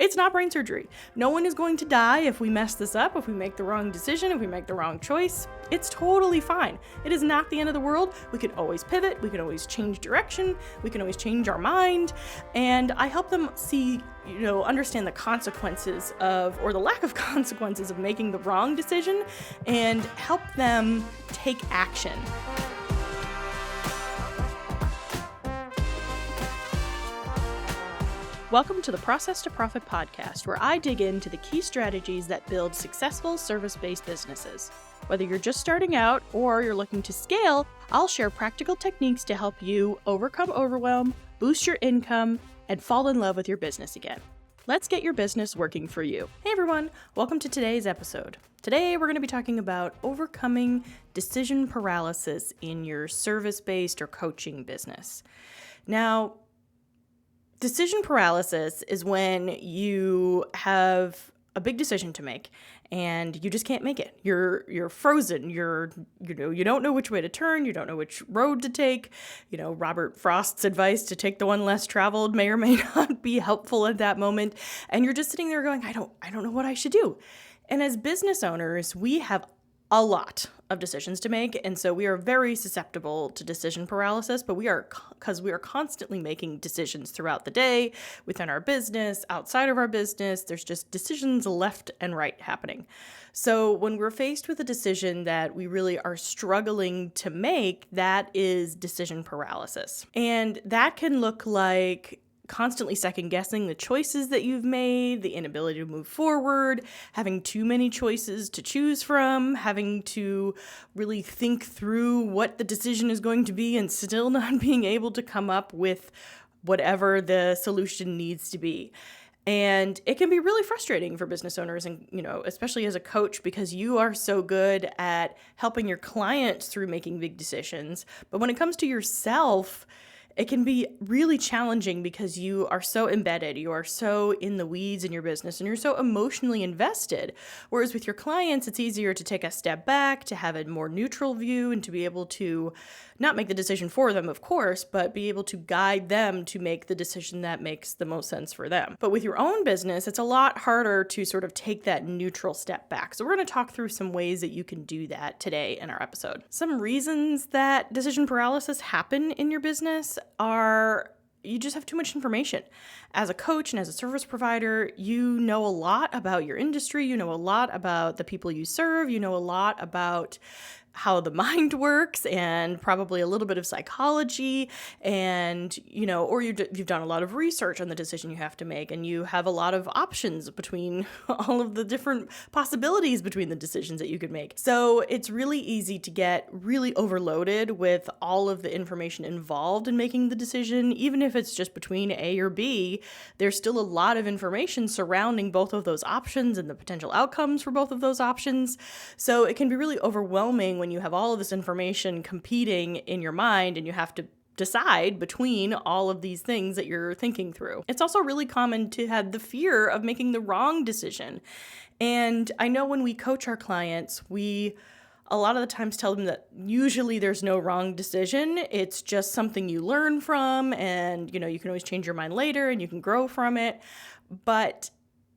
It's not brain surgery. No one is going to die if we mess this up, if we make the wrong decision, if we make the wrong choice. It's totally fine. It is not the end of the world. We can always pivot. We can always change direction. We can always change our mind. And I help them see, understand the consequences of, or the lack of consequences of making the wrong decision, and help them take action. Welcome to the Process to Profit podcast, where I dig into the key strategies that build successful service-based businesses. Whether you're just starting out or you're looking to scale, I'll share practical techniques to help you overcome overwhelm, boost your income, and fall in love with your business again. Let's get your business working for you. Hey everyone, welcome to today's episode. Today we're going to be talking about overcoming decision paralysis in your service-based or coaching business. Now, decision paralysis is when you have a big decision to make and you just can't make it. You're frozen. You don't know which way to turn. You don't know which road to take. Robert Frost's advice to take the one less traveled may or may not be helpful at that moment. And you're just sitting there going, I don't know what I should do. And as business owners, we have a lot of decisions to make, and so we are very susceptible to decision paralysis, but because we are constantly making decisions throughout the day, within our business, outside of our business. There's just decisions left and right happening. So when we're faced with a decision that we really are struggling to make, that is decision paralysis. And that can look like constantly second-guessing the choices that you've made, the inability to move forward, having too many choices to choose from, having to really think through what the decision is going to be and still not being able to come up with whatever the solution needs to be. And it can be really frustrating for business owners and, especially as a coach, because you are so good at helping your clients through making big decisions. But when it comes to yourself, it can be really challenging because you are so embedded, you are so in the weeds in your business, and you're so emotionally invested. Whereas with your clients, it's easier to take a step back, to have a more neutral view, and to be able to not make the decision for them, of course, but be able to guide them to make the decision that makes the most sense for them. But with your own business, it's a lot harder to sort of take that neutral step back. So we're going to talk through some ways that you can do that today in our episode. Some reasons that decision paralysis happen in your business are you just have too much information. As a coach and as a service provider, you know a lot about your industry, you know a lot about the people you serve, you know a lot about how the mind works, and probably a little bit of psychology, and or you've done a lot of research on the decision you have to make, and you have a lot of options between all of the different possibilities between the decisions that you could make. So it's really easy to get really overloaded with all of the information involved in making the decision. Even if it's just between A or B, there's still a lot of information surrounding both of those options and the potential outcomes for both of those options. So it can be really overwhelming when you have all of this information competing in your mind and you have to decide between all of these things that you're thinking through. It's also really common to have the fear of making the wrong decision. And I know when we coach our clients, we a lot of the times tell them that usually there's no wrong decision. It's just something you learn from, and you can always change your mind later and you can grow from it. But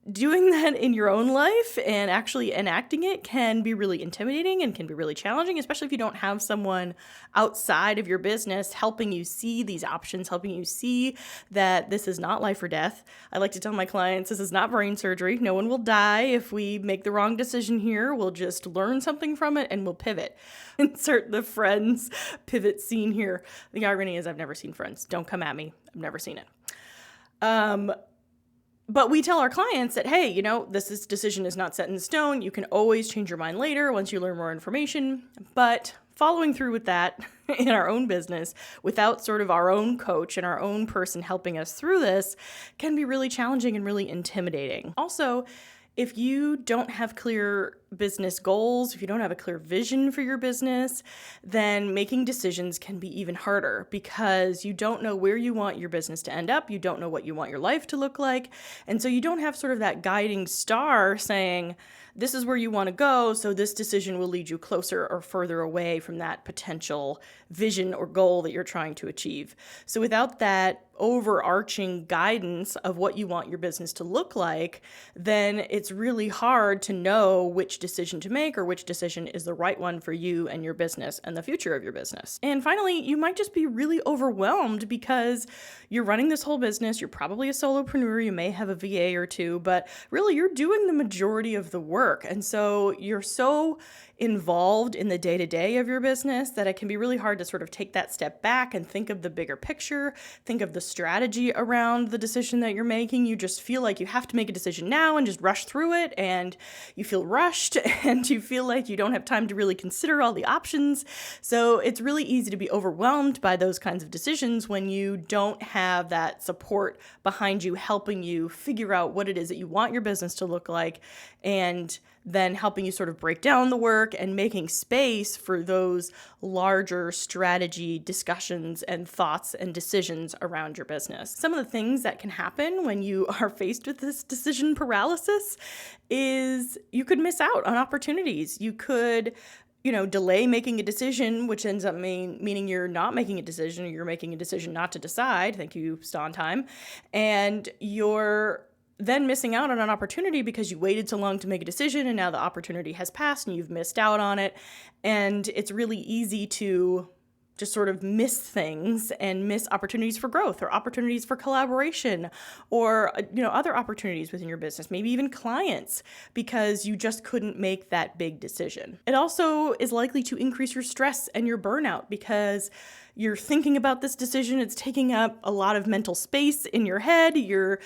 doing that in your own life and actually enacting it can be really intimidating and can be really challenging, especially if you don't have someone outside of your business helping you see these options, helping you see that this is not life or death. I like to tell my clients, this is not brain surgery. No one will die if we make the wrong decision here. We'll just learn something from it and we'll pivot. Insert the Friends pivot scene here. The irony is I've never seen Friends. Don't come at me. I've never seen it. But we tell our clients that, hey, this decision is not set in stone. You can always change your mind later once you learn more information. But following through with that in our own business without sort of our own coach and our own person helping us through this can be really challenging and really intimidating. Also, if you don't have clear business goals, if you don't have a clear vision for your business, then making decisions can be even harder because you don't know where you want your business to end up. You don't know what you want your life to look like. And so you don't have sort of that guiding star saying, this is where you want to go, so this decision will lead you closer or further away from that potential vision or goal that you're trying to achieve. So without that overarching guidance of what you want your business to look like, then it's really hard to know which decision to make or which decision is the right one for you and your business and the future of your business. And finally, you might just be really overwhelmed because you're running this whole business. You're probably a solopreneur. You may have a VA or two, but really you're doing the majority of the work. And so you're so involved in the day-to-day of your business that it can be really hard to sort of take that step back and think of the bigger picture, think of the strategy around the decision that you're making. You just feel like you have to make a decision now and just rush through it, and you feel rushed and you feel like you don't have time to really consider all the options. So it's really easy to be overwhelmed by those kinds of decisions when you don't have that support behind you helping you figure out what it is that you want your business to look like, and then helping you sort of break down the work and making space for those larger strategy discussions and thoughts and decisions around your business. Some of the things that can happen when you are faced with this decision paralysis is you could miss out on opportunities. You could delay making a decision, which ends up meaning you're not making a decision, or you're making a decision not to decide. Thank you, Sondheim. And you're then missing out on an opportunity because you waited so long to make a decision, and now the opportunity has passed and you've missed out on it. And it's really easy to just sort of miss things and miss opportunities for growth or opportunities for collaboration or, other opportunities within your business, maybe even clients, because you just couldn't make that big decision. It also is likely to increase your stress and your burnout because you're thinking about this decision. It's taking up a lot of mental space in your head. You're,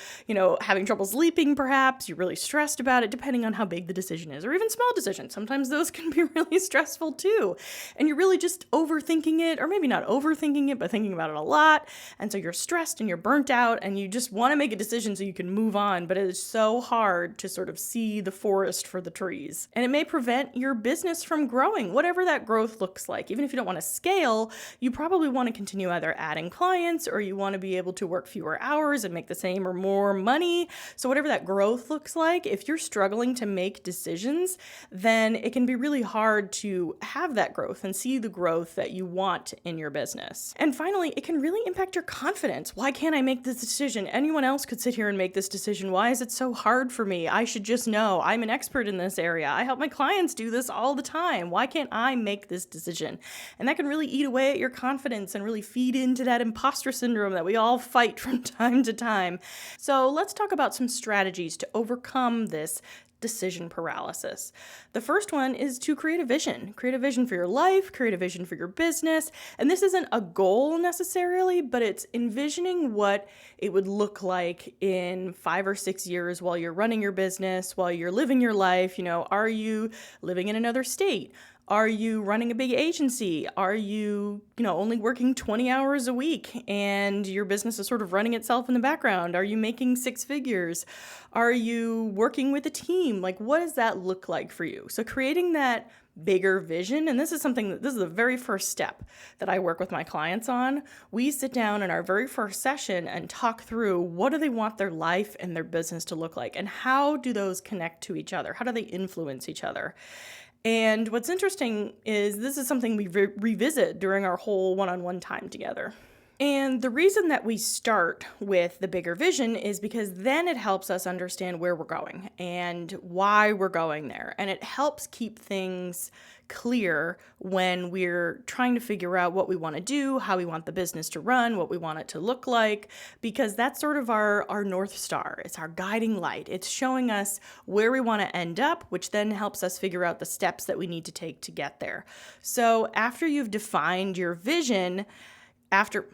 having trouble sleeping perhaps. You're really stressed about it, depending on how big the decision is, or even small decisions. Sometimes those can be really stressful too. And you're really just overthinking it, or maybe not overthinking it, but thinking about it a lot. And so you're stressed and you're burnt out and you just want to make a decision so you can move on. But it is so hard to sort of see the forest for the trees. And it may prevent your business from growing, whatever that growth looks like. Even if you don't want to scale, you probably want to continue either adding clients, or you want to be able to work fewer hours and make the same or more money. So whatever that growth looks like, if you're struggling to make decisions, then it can be really hard to have that growth and see the growth that you want in your business. And finally, it can really impact your confidence. Why can't I make this decision? Anyone else could sit here and make this decision. Why is it so hard for me? I should just know. I'm an expert in this area. I help my clients do this all the time. Why can't I make this decision? And that can really eat away at your confidence and really feed into that imposter syndrome that we all fight from time to time. So let's talk about some strategies to overcome this decision paralysis. The first one is to create a vision. Create a vision for your life, create a vision for your business. And this isn't a goal necessarily, but it's envisioning what it would look like in 5 or 6 years while you're running your business, while you're living your life. Are you living in another state? Are you running a big agency? Are you, only working 20 hours a week and your business is sort of running itself in the background? Are you making 6 figures? Are you working with a team? What does that look like for you? So creating that bigger vision, and this is the very first step that I work with my clients on. We sit down in our very first session and talk through what do they want their life and their business to look like, and how do those connect to each other? How do they influence each other? And what's interesting is this is something we revisit during our whole one-on-one time together. And the reason that we start with the bigger vision is because then it helps us understand where we're going and why we're going there. And it helps keep things clear when we're trying to figure out what we want to do, how we want the business to run, what we want it to look like, because that's sort of our North Star. It's our guiding light. It's showing us where we want to end up, which then helps us figure out the steps that we need to take to get there. So after you've defined your vision, after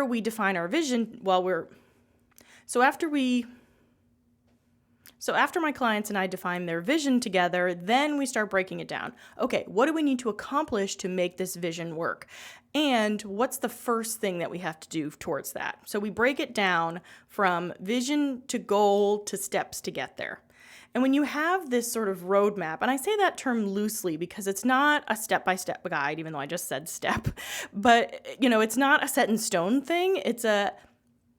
we define our vision, So after my clients and I define their vision together, then we start breaking it down. Okay, what do we need to accomplish to make this vision work? And what's the first thing that we have to do towards that? So we break it down from vision to goal to steps to get there. And when you have this sort of roadmap, and I say that term loosely because it's not a step-by-step guide, even though I just said step, but it's not a set in stone thing. It's a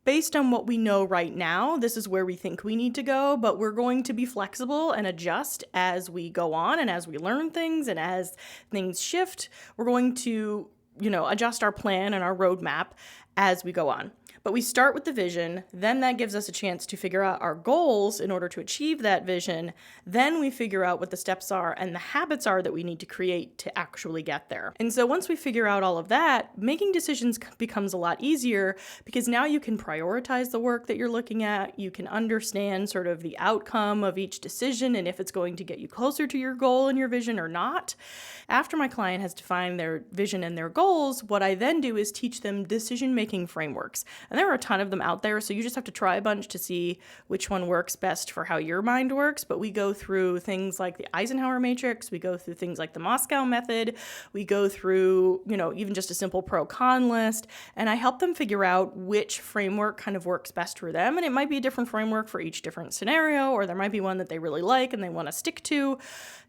based on what we know right now, this is where we think we need to go, but we're going to be flexible and adjust as we go on and as we learn things and as things shift. We're going to, adjust our plan and our roadmap as we go on. But we start with the vision, then that gives us a chance to figure out our goals in order to achieve that vision. Then we figure out what the steps are and the habits are that we need to create to actually get there. And so once we figure out all of that, making decisions becomes a lot easier because now you can prioritize the work that you're looking at. You can understand sort of the outcome of each decision and if it's going to get you closer to your goal and your vision or not. After my client has defined their vision and their goals, what I then do is teach them decision-making frameworks. And there are a ton of them out there, so you just have to try a bunch to see which one works best for how your mind works. But we go through things like the Eisenhower matrix, we go through things like the Moscow method, we go through, even just a simple pro-con list, and I help them figure out which framework kind of works best for them. And it might be a different framework for each different scenario, or there might be one that they really like and they want to stick to.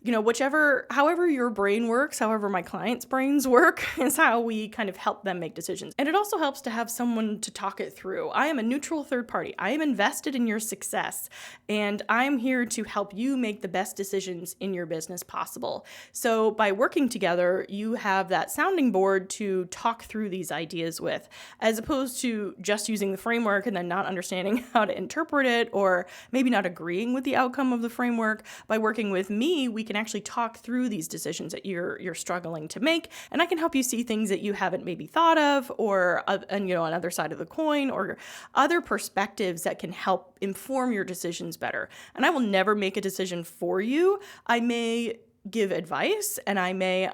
However your brain works, however my clients' brains work, is how we kind of help them make decisions. And it also helps to have someone to talk it through. I am a neutral third party. I am invested in your success, and I'm here to help you make the best decisions in your business possible. So by working together, you have that sounding board to talk through these ideas with, as opposed to just using the framework and then not understanding how to interpret it, or maybe not agreeing with the outcome of the framework. By working with me, we can actually talk through these decisions that you're struggling to make, and I can help you see things that you haven't maybe thought of, or another side of the coin, or other perspectives that can help inform your decisions better. And I will never make a decision for you. I may give advice, and I may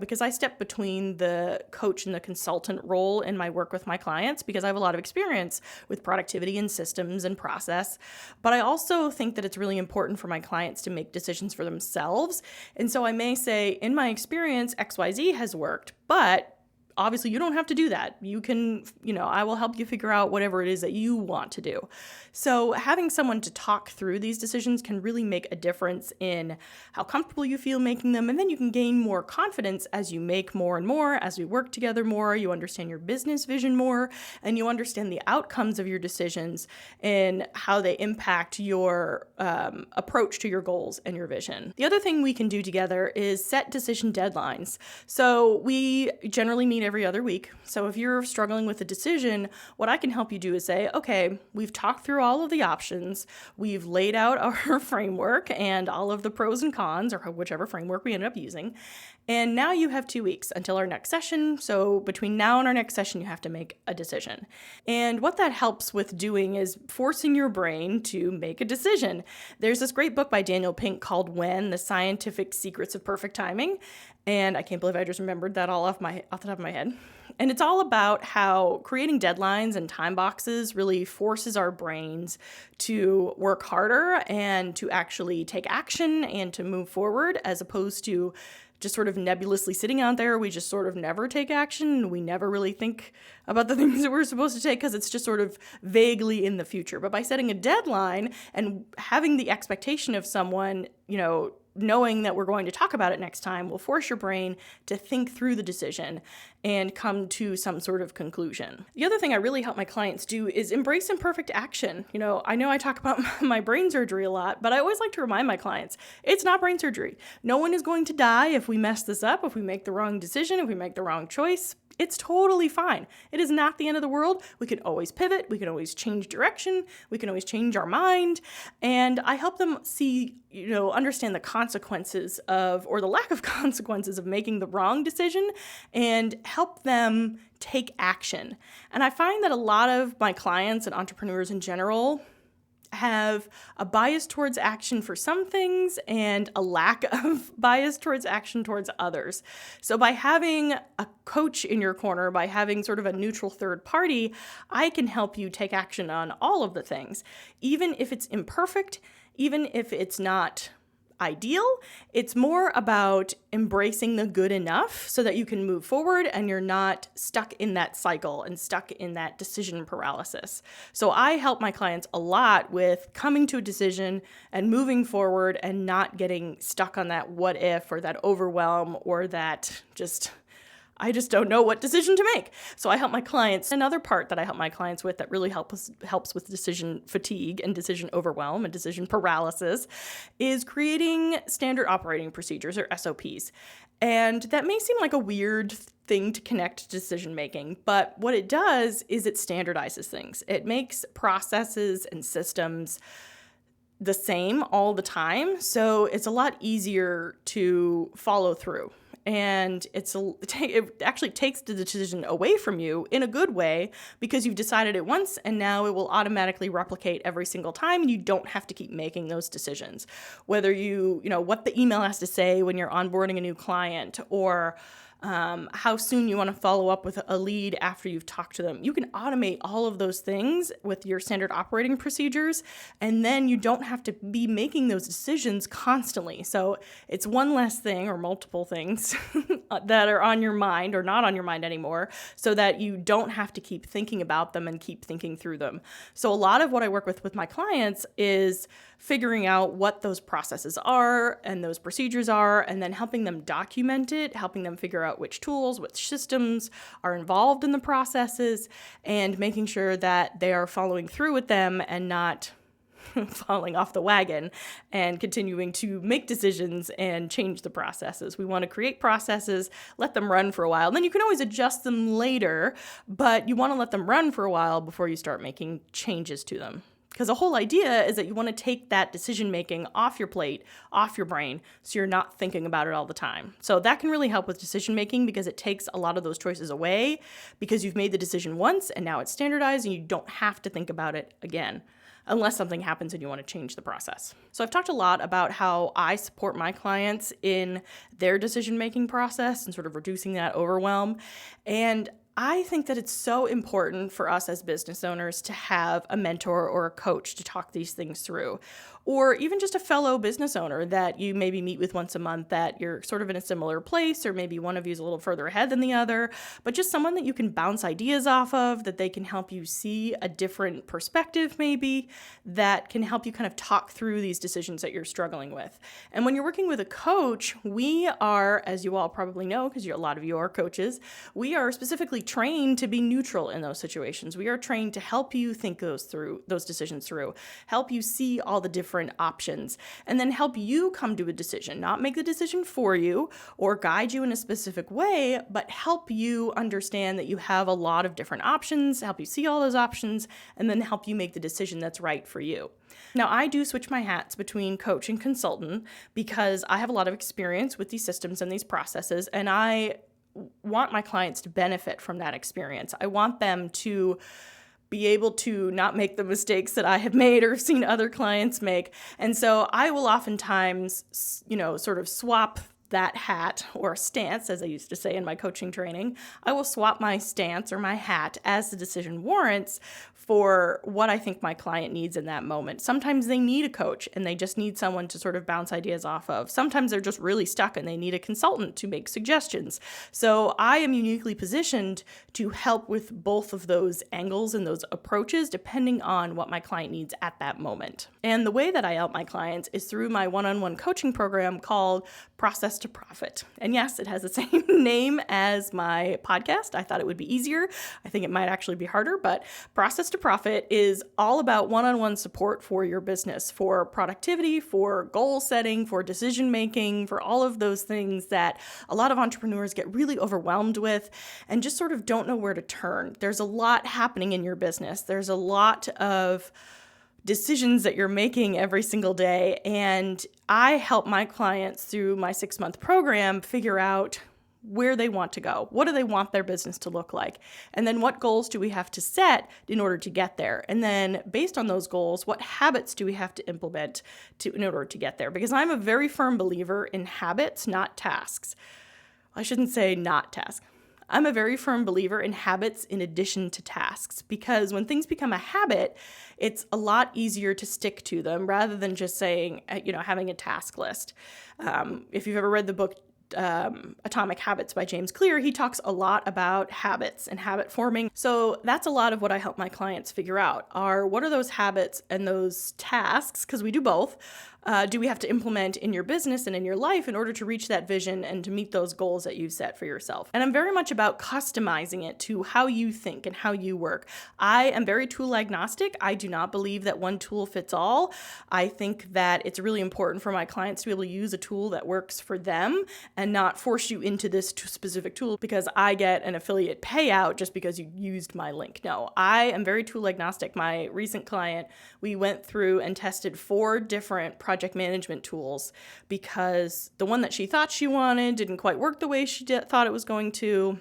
because I step between the coach and the consultant role in my work with my clients, because I have a lot of experience with productivity and systems and process. But I also think that it's really important for my clients to make decisions for themselves. And so I may say, in my experience, XYZ has worked, but obviously you don't have to do that. You can, I will help you figure out whatever it is that you want to do. So having someone to talk through these decisions can really make a difference in how comfortable you feel making them. And then you can gain more confidence as you make more and more, as we work together more, you understand your business vision more, and you understand the outcomes of your decisions and how they impact your approach to your goals and your vision. The other thing we can do together is set decision deadlines. So we generally meet every other week. So if you're struggling with a decision, what I can help you do is say, okay, we've talked through all of the options. We've laid out our framework and all of the pros and cons, or whichever framework we ended up using. And now you have 2 weeks until our next session. So between now and our next session, you have to make a decision. And what that helps with doing is forcing your brain to make a decision. There's this great book by Daniel Pink called When: The Scientific Secrets of Perfect Timing. And I can't believe I just remembered that all off the top of my head. And it's all about how creating deadlines and time boxes really forces our brains to work harder and to actually take action and to move forward, as opposed to just sort of nebulously sitting out there. We just sort of never take action. We never really think about the things that we're supposed to take because it's just sort of vaguely in the future. But by setting a deadline and having the expectation of someone, knowing that we're going to talk about it next time, will force your brain to think through the decision and come to some sort of conclusion. The other thing I really help my clients do is embrace imperfect action. I know I talk about my brain surgery a lot, but I always like to remind my clients, it's not brain surgery. No one is going to die if we mess this up, if we make the wrong decision, if we make the wrong choice. It's totally fine. It is not the end of the world. We can always pivot. We can always change direction. We can always change our mind. And I help them see, understand the consequences or the lack of consequences of making the wrong decision, and help them take action. And I find that a lot of my clients and entrepreneurs in general have a bias towards action for some things and a lack of bias towards action towards others. So by having a coach in your corner, by having sort of a neutral third party, I can help you take action on all of the things. Even if it's imperfect, even if it's not ideal, it's more about embracing the good enough so that you can move forward and you're not stuck in that cycle and stuck in that decision paralysis. So I help my clients a lot with coming to a decision and moving forward and not getting stuck on that what if, or that overwhelm, or that just I just don't know what decision to make. So I help my clients. Another part that I help my clients with that really helps with decision fatigue and decision overwhelm and decision paralysis is creating standard operating procedures, or SOPs. And that may seem like a weird thing to connect to decision making, but what it does is it standardizes things. It makes processes and systems the same all the time, so it's a lot easier to follow through. And it actually takes the decision away from you in a good way, because you've decided it once and now it will automatically replicate every single time, and you don't have to keep making those decisions. Whether you know what the email has to say when you're onboarding a new client, or how soon you want to follow up with a lead after you've talked to them. You can automate all of those things with your standard operating procedures, and then you don't have to be making those decisions constantly. So it's one less thing or multiple things that are on your mind or not on your mind anymore, so that you don't have to keep thinking about them and keep thinking through them. So a lot of what I work with my clients is figuring out what those processes are and those procedures are, and then helping them document it, helping them figure out which tools, which systems are involved in the processes, and making sure that they are following through with them and not falling off the wagon and continuing to make decisions and change the processes. We want to create processes, let them run for a while. Then you can always adjust them later, but you want to let them run for a while before you start making changes to them. Because the whole idea is that you want to take that decision-making off your plate, off your brain, so you're not thinking about it all the time. So that can really help with decision-making, because it takes a lot of those choices away, because you've made the decision once and now it's standardized and you don't have to think about it again, unless something happens and you want to change the process. So I've talked a lot about how I support my clients in their decision-making process and sort of reducing that overwhelm. And I think that it's so important for us as business owners to have a mentor or a coach to talk these things through, or even just a fellow business owner that you maybe meet with once a month, that you're sort of in a similar place, or maybe one of you is a little further ahead than the other, but just someone that you can bounce ideas off of, that they can help you see a different perspective maybe, that can help you kind of talk through these decisions that you're struggling with. And when you're working with a coach, we are, as you all probably know, because a lot of you are coaches, we are specifically trained to be neutral in those situations. We are trained to help you think those decisions through, help you see all the different options, and then help you come to a decision, not make the decision for you or guide you in a specific way, but help you understand that you have a lot of different options, help you see all those options, and then help you make the decision that's right for you. Now, I do switch my hats between coach and consultant, because I have a lot of experience with these systems and these processes, and I want my clients to benefit from that experience. I want them to be able to not make the mistakes that I have made or seen other clients make. And so I will oftentimes, sort of swap that hat, or stance, as I used to say in my coaching training. I will swap my stance or my hat as the decision warrants for what I think my client needs in that moment. Sometimes they need a coach and they just need someone to sort of bounce ideas off of. Sometimes they're just really stuck and they need a consultant to make suggestions. So I am uniquely positioned to help with both of those angles and those approaches, depending on what my client needs at that moment. And the way that I help my clients is through my one-on-one coaching program called Process to Profit. And yes, it has the same name as my podcast. I thought it would be easier. I think it might actually be harder, but Process to Profit is all about one-on-one support for your business, for productivity, for goal setting, for decision making, for all of those things that a lot of entrepreneurs get really overwhelmed with and just sort of don't know where to turn. There's a lot happening in your business. There's a lot of decisions that you're making every single day. And I help my clients through my 6-month program figure out where they want to go. What do they want their business to look like? And then what goals do we have to set in order to get there? And then based on those goals, what habits do we have to implement in order to get there? Because I'm a very firm believer in habits, not tasks. I shouldn't say not tasks. I'm a very firm believer in habits in addition to tasks, because when things become a habit, it's a lot easier to stick to them rather than just saying, having a task list. If you've ever read the book Atomic Habits by James Clear, he talks a lot about habits and habit forming. So that's a lot of what I help my clients figure out are what are those habits and those tasks, because we do both, do we have to implement in your business and in your life in order to reach that vision and to meet those goals that you've set for yourself. And I'm very much about customizing it to how you think and how you work. I am very tool agnostic. I do not believe that one tool fits all. I think that it's really important for my clients to be able to use a tool that works for them and not force you into this specific tool because I get an affiliate payout just because you used my link. No, I am very tool agnostic. My recent client, we went through and tested 4 different project management tools because the one that she thought she wanted didn't quite work the way she thought it was going to.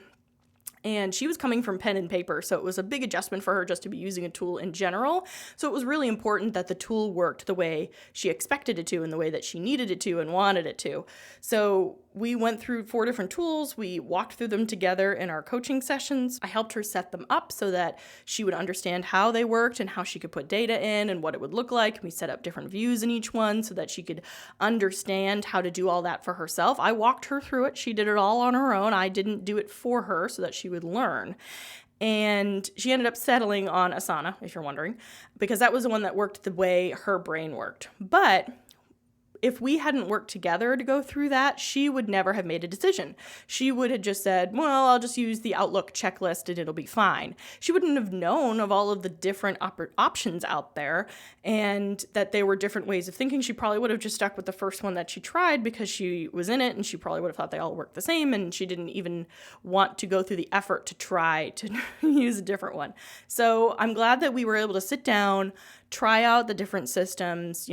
And she was coming from pen and paper, so it was a big adjustment for her just to be using a tool in general. So it was really important that the tool worked the way she expected it to and the way that she needed it to and wanted it to. So we went through 4 different tools. We walked through them together in our coaching sessions. I helped her set them up so that she would understand how they worked and how she could put data in and what it would look like. We set up different views in each one so that she could understand how to do all that for herself. I walked her through it. She did it all on her own. I didn't do it for her so that she would learn. And she ended up settling on Asana, if you're wondering, because that was the one that worked the way her brain worked. But if we hadn't worked together to go through that, she would never have made a decision. She would have just said, well, I'll just use the Outlook checklist and it'll be fine. She wouldn't have known of all of the different options out there and that there were different ways of thinking. She probably would have just stuck with the first one that she tried because she was in it and she probably would have thought they all worked the same and she didn't even want to go through the effort to try to use a different one. So I'm glad that we were able to sit down, try out the different systems,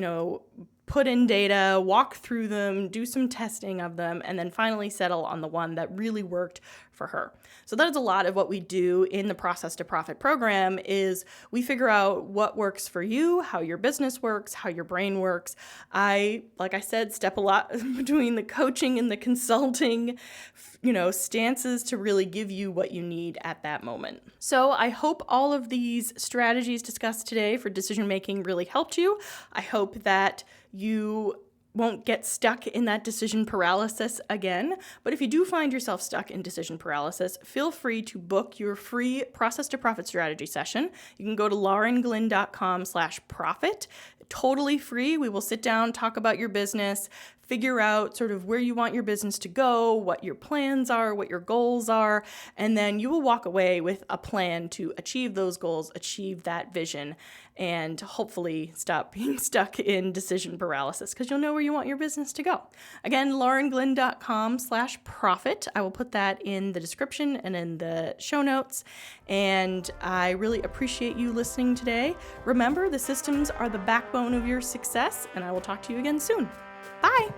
put in data, walk through them, do some testing of them, and then finally settle on the one that really worked for her. So that is a lot of what we do in the Process to Profit program is we figure out what works for you, how your business works, how your brain works. Like I said, step a lot between the coaching and the consulting, stances to really give you what you need at that moment. So I hope all of these strategies discussed today for decision making really helped you. I hope that you won't get stuck in that decision paralysis again. But if you do find yourself stuck in decision paralysis, feel free to book your free Process to Profit strategy session. You can go to laurenglynn.com/profit. Totally free. We will sit down, talk about your business, figure out sort of where you want your business to go, what your plans are, what your goals are, and then you will walk away with a plan to achieve those goals, achieve that vision, and hopefully stop being stuck in decision paralysis because you'll know where you want your business to go. Again, laurenglynn.com/profit. I will put that in the description and in the show notes, and I really appreciate you listening today. Remember, the systems are the backbone of your success, and I will talk to you again soon. Bye.